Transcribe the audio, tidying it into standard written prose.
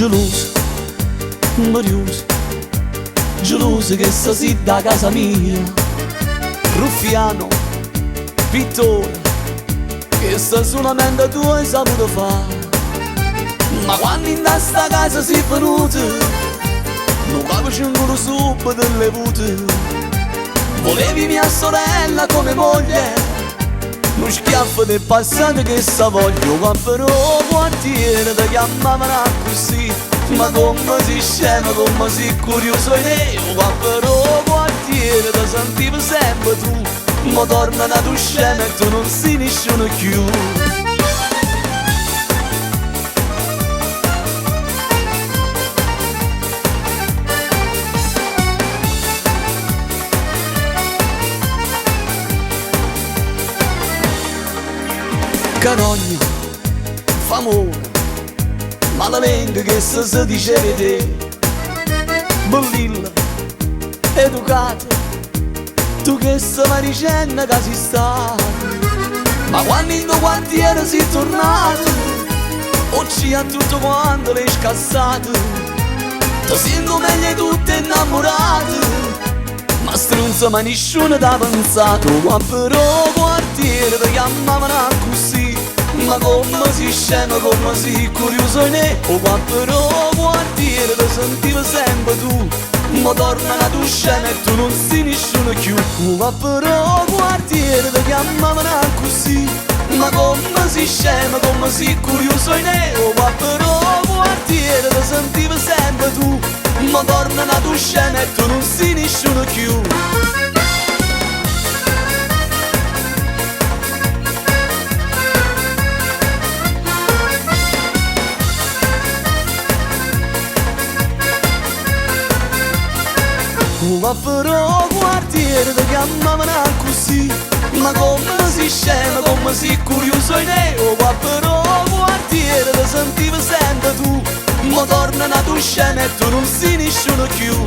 geloso, marioso, geloso che si da casa mia, ruffiano, pittore, che sta solamente tu hai saputo fare. Ma quando in sta casa si è venuto, non capisci ancora subito delle vute. Volevi mia sorella come moglie, uno schiaffo del passato che sa voglio. Ma però quartiere ti chiamavano così, ma come si scema, come si curioso in io. Ma però quartiere ti sentivo sempre tu, ma torna da tu scema e tu non sei nessuno più. Carogna, famone, malavente che si diceva te, bellilla, educata, tu che sei maricella che si sta. Ma quando in tuo quartiere sei tornato, oggi a tutto quanto l'hai scassato, ti sento meglio di tutte innamorate, ma stronza ma nessuno t'ha pensato. Ma però quartiere ti chiamavano così, ma come si scema, come si curioso in e. Ma però quartiere ti sentivo sempre tu, ma torna la tua scena e tu non sei nessuno più. Ma però quartiere ti chiamavano così, ma come si scema, come si curioso in e. Ma però quartiere ti sentivo sempre tu, ma torna la tua scena e tu non sei nessuno più. Ma però quartiere ti chiamavano così, ma come si scema, come si curioso in e. Ma però quartiere ti sentivo sempre tu, ma torna la tua scena e tu non sei nessuno più.